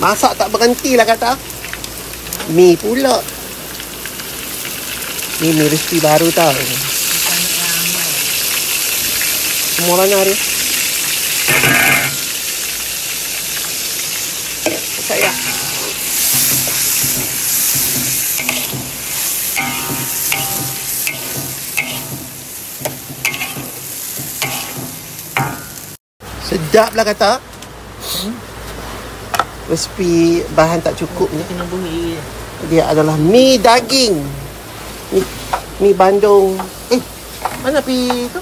Masak tak berhenti lah kata. Mi pula. Ni mi resipi baru tau. Semua orang hari. Saya. Sedap lah kata. Resipi bahan tak cukup ni. Kena bunyi. Dia adalah mi daging. Mi Bandung. Mana pi tu?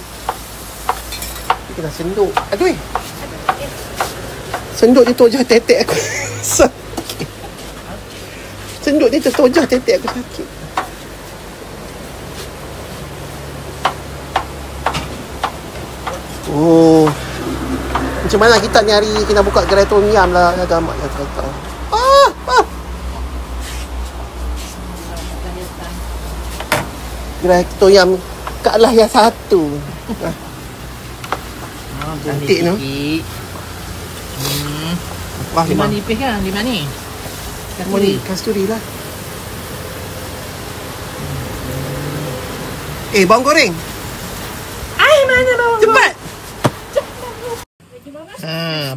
Dia kena senduk. Aduh. Senduk ni tojah tetek aku sakit. Senduk ni tertojah tetek aku sakit. Oh. Macam mana kita ni hari kena buka gerai tom yam lah agama yang kata. Gerai tom yam kat lah yang satu. Cantik tu. Wah, Lima nipis kan? Lima ni? Kasturi lah. Bawang goreng. Mana bawang? Cepat.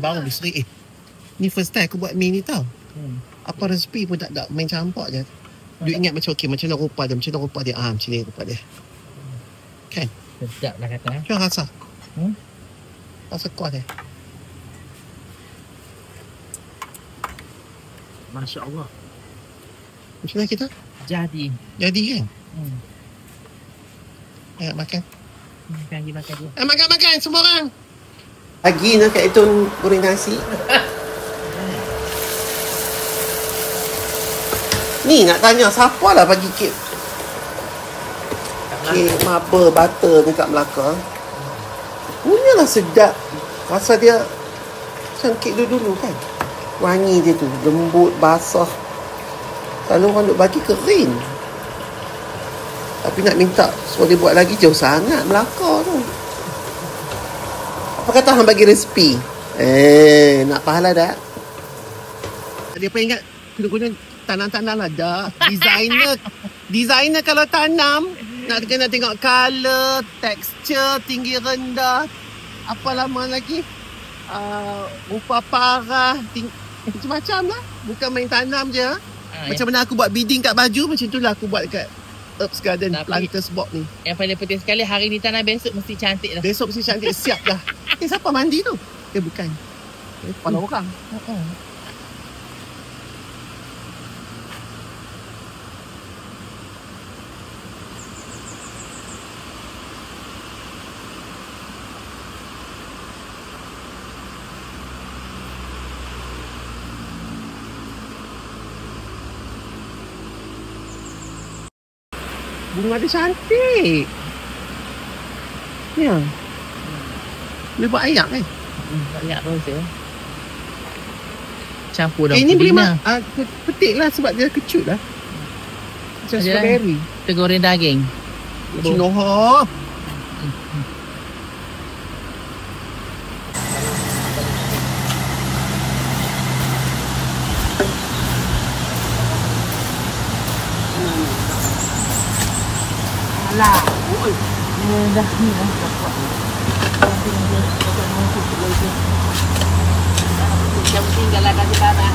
Baru bisri. Ni first time aku buat mi ni tau. Apa resipi pun tak ada, main campak je. Dia ingat macam okey, macam mana rupa dia, macam ni rupa dia. Kan? Sedap lah kata. Macam rasa. Rasa kuat dia. Masya Allah. Macam mana kita? Jadi kan? Ayo makan. Makan je. Makan semua orang. Pagi nak kat itu goreng nasi. Ni nak tanya siapa lah bagi kek. Kek marble butter dekat Melaka. Punyalah sedap. Rasa dia macam kek dulu kan. Wangi dia tu, lembut, basah. Selalu orang duk bagi kering. Tapi nak minta suruh dia buat lagi jauh sangat Melaka tu. Apa kata hang bagi resipi? Nak pahala tak? Dia apa ingat guna-guna tanam-tanam lah dah. Designer kalau tanam nak kena tengok colour, texture, tinggi rendah. Apa lama lagi? Rupa parah, macam-macam lah. Bukan main tanam je. Macam mana aku buat bidding kat baju, macam tu lah aku buat kat Herbs Garden. Tapi Planters Box ni. Yang paling penting sekali, hari ni tanam, besok mesti cantik lah. Besok mesti cantik, siap dah. Siapa mandi tu? Bukan. Kepala orang. Bunga dia cantik. Ya. Dia buat ayak kan? Ayak rose. Campur daun ini boleh pudina. petik lah sebab dia kecut lah. Macam strawberry. Kita goreng daging. Cinoha. Alah. Dah ni dah dapat. Yang tinggal lah kasih tanah.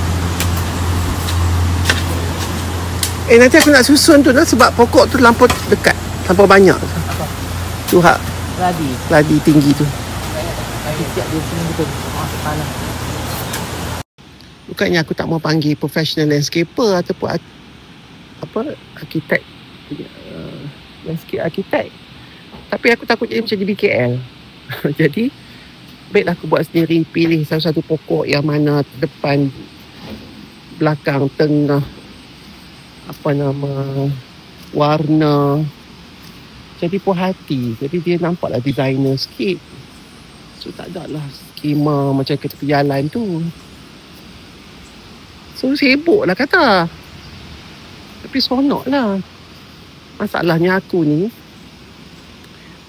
Nanti aku nak susun tu lah sebab pokok tu lampau dekat. Lampau banyak. Apa? Tu hak. Ladi tinggi tu. Siap dia sini betul. Kepala. Bukannya aku tak mau panggil professional landscaper ataupun arkitek. Landscape arkitek. Tapi aku takut jadi macam di BKL. Jadi baiklah aku buat sendiri, pilih satu-satu pokok yang mana depan, belakang, tengah, warna. Jadi puas hati. Jadi dia nampaklah designer sikit. So tak ada lah skema macam ke tepi jalan tu. So sibuk lah kata. Tapi seronok lah. Masalahnya aku ni,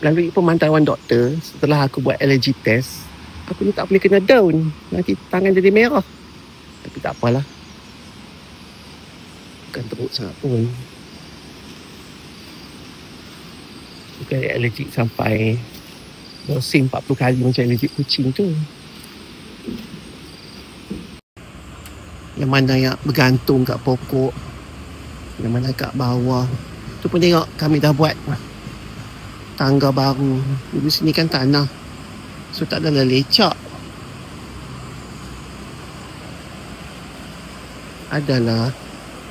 melalui pemantauan doktor, setelah aku buat allergy test, aku ni tak boleh kena daun. Nanti tangan jadi merah. Tapi tak apalah. Bukan teruk sangat pun. Bukan alergik sampai browsing 40 kali macam alergik kucing tu. Yang mana yang bergantung kat pokok, yang mana kat bawah. Tu pun tengok kami dah buat tangga baru. Dulu sini kan tanah, so tak adalah lecak. Adalah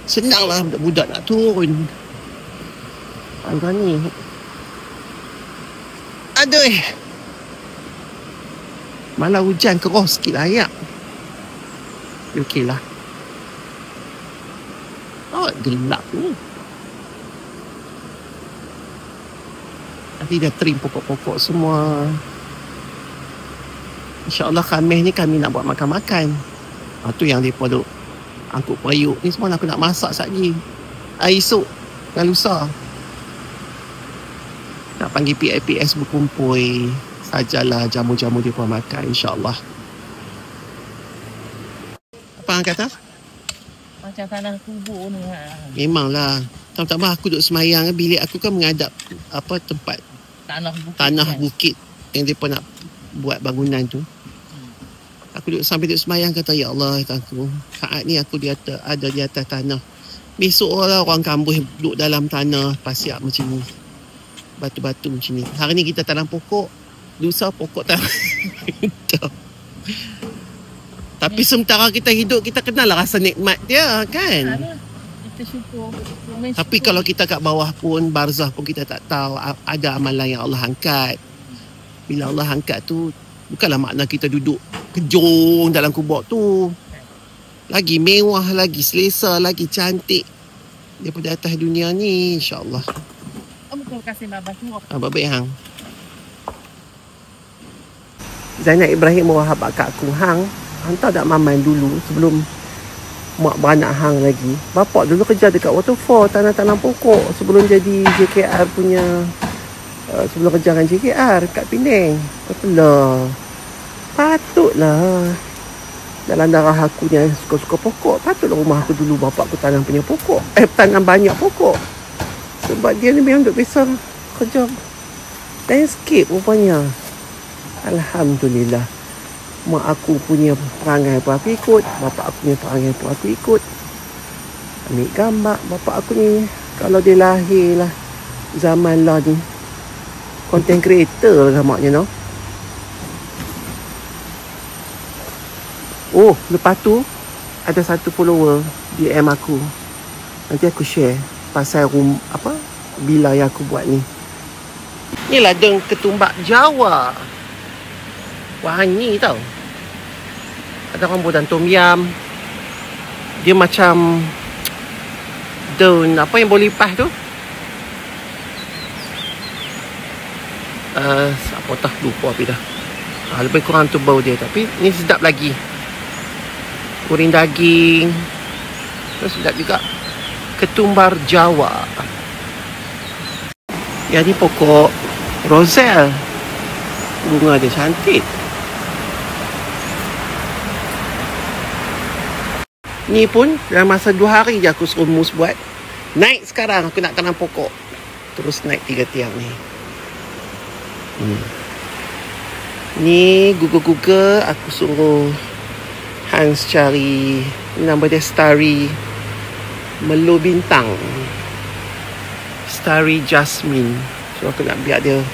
senanglah budak-budak nak turun tangga ni. Aduh, malah hujan keros sikit lah ayak. Okey lah. Oh, gelap ni. Nanti dah trim pokok-pokok semua. InsyaAllah Khamis ni kami nak buat makan-makan. Tu yang mereka duk angkut periuk ni semua aku nak masak sekejap lagi. Esok dan lusa nak panggil PIPS berkumpul. Sajalah jamu-jamu dia pun makan, insyaAllah. Apa orang kata? Macam tanah kubur ni. Memanglah. Pertama aku duduk semayang, bilik aku kan menghadap tempat tanah bukit yang mereka nak buat bangunan tu. Aku duduk sampai duduk semayang, kata ya Allah, aku saat ni aku ada di atas tanah. Besok lah orang kampung duduk dalam tanah pasir macam ni, batu-batu macam ni. Hari ni kita tanam pokok, lusa pokok tak. Tapi sementara kita hidup, kita kenal lah rasa nikmat dia kan. Kita syukur. Tapi kalau kita kat bawah pun, barzah pun kita tak tahu ada amalan yang Allah angkat. Bila Allah angkat tu, bukanlah makna kita duduk kejung dalam kubur tu. Lagi mewah, lagi selesa, lagi cantik daripada atas dunia ni, insyaAllah. Terima kasih Baba. Baik hang. Zainab Ibrahim Wahab kat aku, hang hantar dak maman dulu sebelum mak beranak hang lagi. Bapak dulu kerja dekat Waterfall, tanam-tanam pokok sebelum jadi JKR punya, sebelum kerja dengan JKR kat Penang. Patutlah dalam darah aku ni suka-suka pokok. Patutlah rumah aku dulu bapak aku tanam punya pokok. Tanam banyak pokok. Sebab dia ni memang duk biasa kerja landscape rupanya. Alhamdulillah. Mak aku punya perangai pun aku ikut, bapak aku punya perangai pun aku ikut. Ambil gambar bapak aku ni, kalau dia lahir lah zaman lah ni, content creator lah maknya, no? Oh, lepas tu ada satu follower DM aku. Nanti aku share pasal bila yang aku buat ni. Ni ladang ketumbak Jawa. Wangi tau. Ada rambutan tom yam. Dia macam daun apa yang boleh lipas tu. Apa tak lupa apa dah. Lebih kurang tu bau dia, tapi ni sedap lagi. Goreng daging. Terus sedap juga. Ketumbar Jawa. Yang ni pokok roselle. Bunga dia cantik. Ni pun dalam masa 2 hari je aku suruh mus buat. Naik sekarang aku nak tanam pokok. Terus naik 3 tiang ni. Ni Google aku suruh Hans cari nama dia Starry Melo Bintang. Starry Jasmine. So aku nak biar dia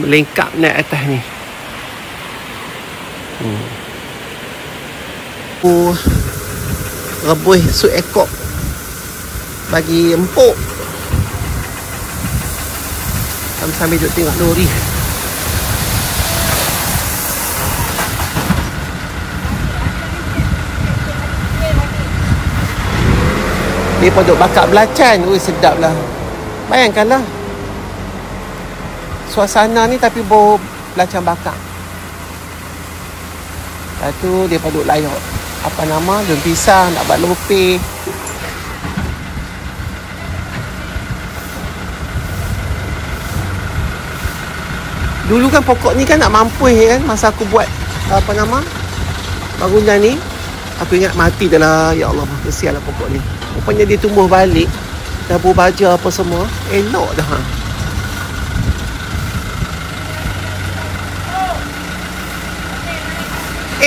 melengkap naik atas ni. Aku rebus sup ekor bagi empuk sambil duduk tengok lori. Dia pun duduk bakar belacan. Sedap lah. Bayangkanlah suasana ni tapi bau belacan bakar. Lepas tu dia pun duduk layak daun pisang nak buat lope. Dulu kan pokok ni kan nak mampu kan masa aku buat bangunan ni aku ingat mati dah lah. Ya Allah, kesianlah pokok ni. Rupanya dia tumbuh balik. Dah berbaja apa semua. Elok dah.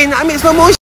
Nak ambil slow motion.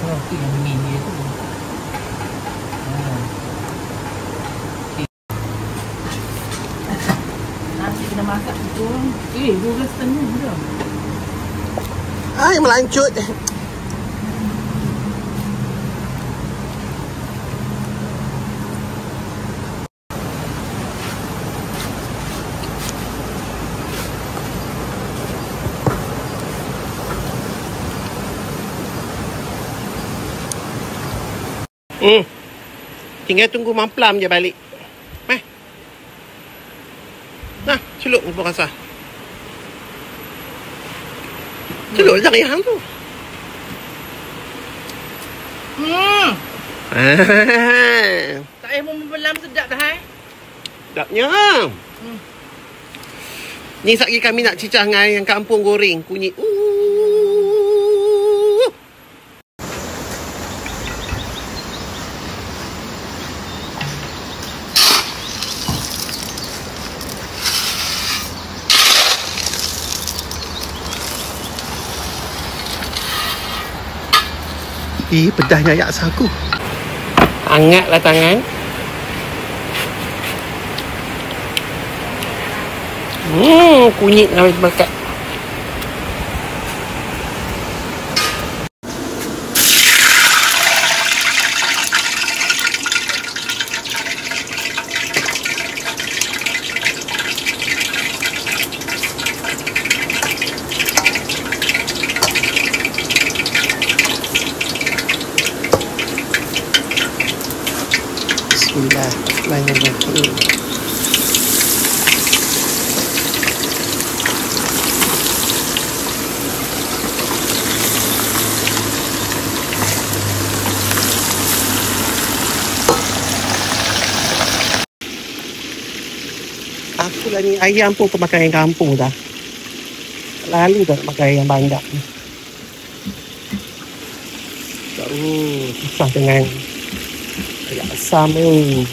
Roti yang ni dia tu. Nasi kena masak tu. 12.30 dah. Ai melancut. Tinggal tunggu mamplam je balik. Nah, celup ni pun rasa. Celup je yang tu. Tak payah membelam sedap dah hai. Sedapnya. Ni sekali kami nak cicah dengan yang kampung goreng kunyit. Pedahnya ayak sagu. Hangatlah tangan. Kunyit dah berkat. Bismillahirrahmanirrahim. Aku lah ni ayam pun kemakan ayam kampung dah. Lalu dah makan ayam bandar ni. Susah dengan ayam asam ni.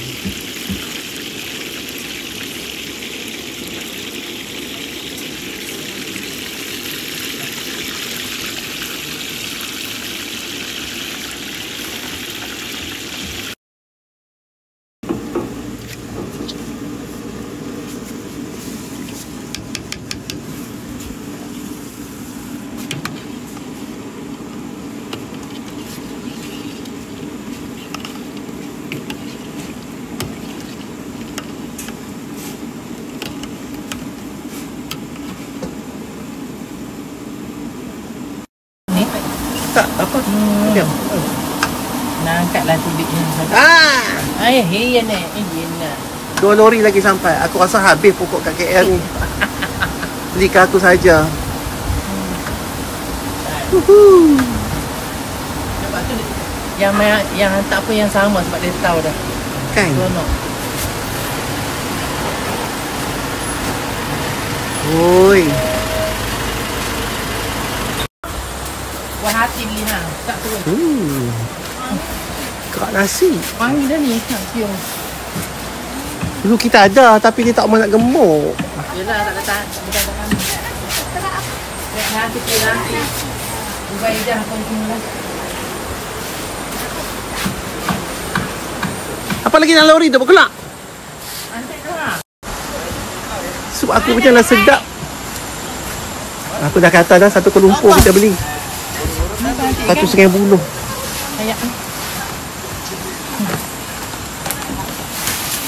Tak, apa? Diam. Nak angkatlah tudiknya. Iya nak. 2 lori lagi sampai. Aku rasa habis pokok kat KL ni. Belikan aku saja. Woohoo. Sebab tu yang tak apa yang sama sebab dia tahu dah. Kan? Seronok. Oi. Buat hati beli ha. Tak turun. Kerak nasi. Wangi dah ni nak cium. Dulu kita ada tapi dia tak mau nak gemuk. Yelah tak datang. Bukan tak kami. Nanti pulang nanti. Bukan ijah pun semua. Apa lagi dalam lori tu? Berkelak. Nanti tu lah. Sup aku macam dah sedap. Aku dah kata dah 1 kelumpur kita beli. 1,5 Kayak ni.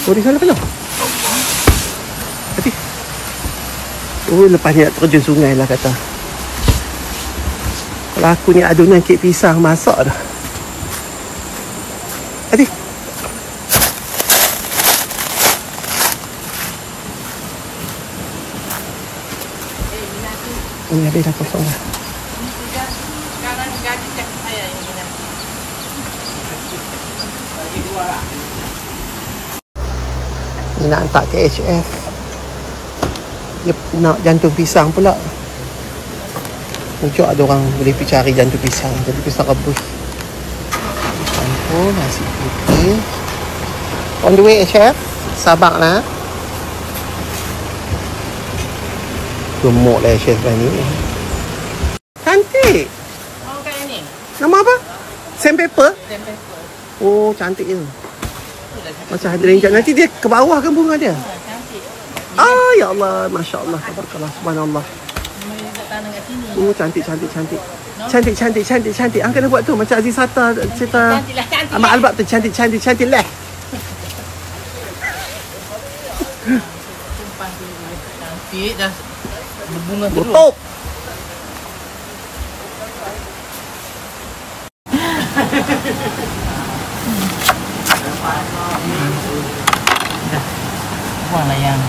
Oh, di sana penuh. Hati. Oh, lepas ni nak terjun sungai lah kata. Kalau aku ni adunan kek pisang masak dah. Hati. Ini habis dah kosong dah. Sekarang gaji cek saya yang ni. Bagi 2 lah. Ni nak hantar ke HF. Dia nak jantung pisang pula. Puncak ada orang boleh pergi cari jantung pisang. Jantung pisang rebus. Campur nasi putih. On the way HF. Sabar lah. Gemuk lah HF ni. Cantik. Mau kayak ni? Nama apa? Sandpaper? Tempe. Oh, cantik je. Macam ada renjak. Nanti dia ke bawah kan bunga dia? Cantik. Ah, ya Allah. Masya Allah. Tabarakallah. Subhanallah. Mereka tak tanam kat sini. Oh, cantik, cantik, cantik. Cantik, cantik, cantik, cantik. Angkat dia buat tu. Macam Aziz Sata cerita Cantik lah, cantik. Ahmad Albab tu. Cantik, cantik, cantik lah. Sumpah tu. Cantik dah. Berbunga terus. Tutup. Buanglah yang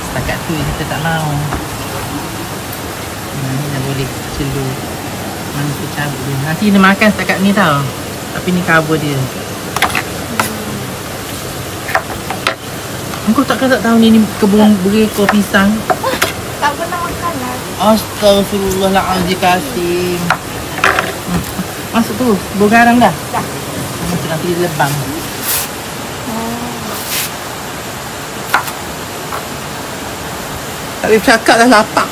setakat tu kita tak mau. Ni dah boleh celur. Mana tu cabut dia. Nanti dia makan setakat ni tau. Tapi ni cover dia. Engkau takkan tak tahu ni kebun berekor pisang? Tak pernah makan lah. Astaghfirullahaladzim Kasim. Masuk tu. Bau garang dah? Dah. Masuk nanti dia lebang. Tak boleh bercakap dah lapar.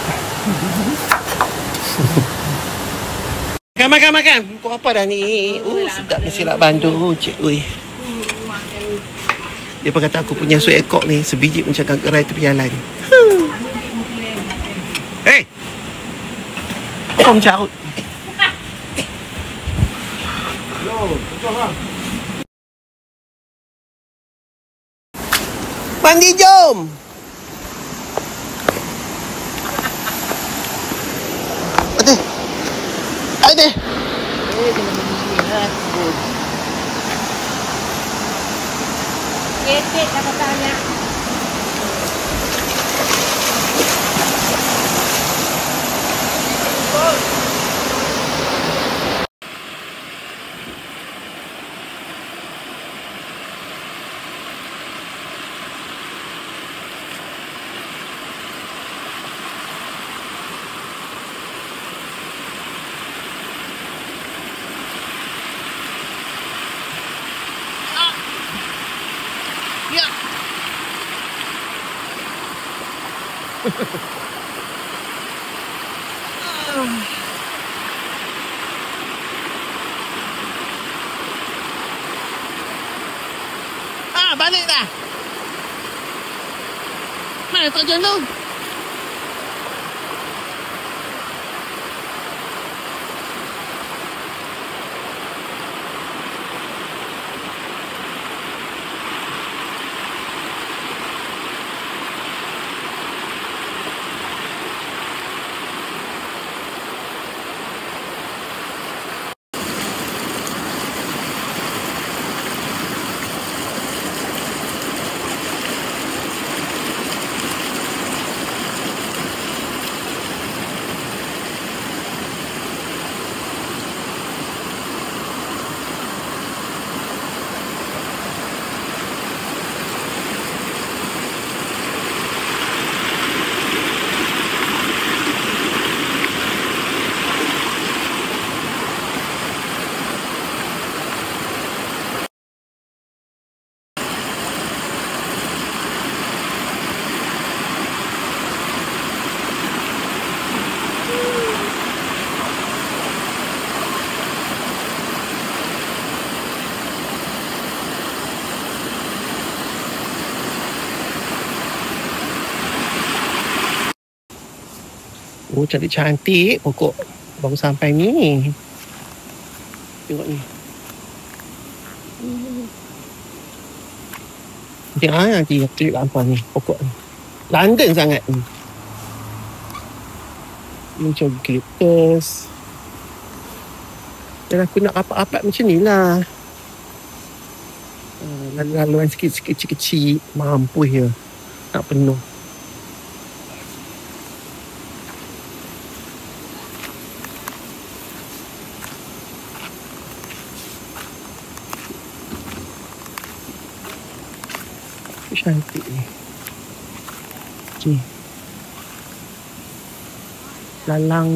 Makan, makan, makan. Kau apa dah ni? Sedap ni silap bandu. Cik, ui. Dia pun kata aku punya suit ekor ni sebiji macam gerai tepi jalan. Hei! Kau mencarut. Mandi jom! Ade! Ade! Ketek kata tanya. Ya! Balik dah. Mana terjun tu? Oh, cantik-cantik pokok baru sampai ni. Tengok ni. Tengok nanti aku tunjuk apa ni pokok ni. London sangat ni. Ni macam eucalyptus. Dan aku nak rapat-rapat macam ni lah. Lalu-laluan sikit-sikit kecil-kecil. Mampu je. Tak penuh. Cantik ni. Okay. Lalang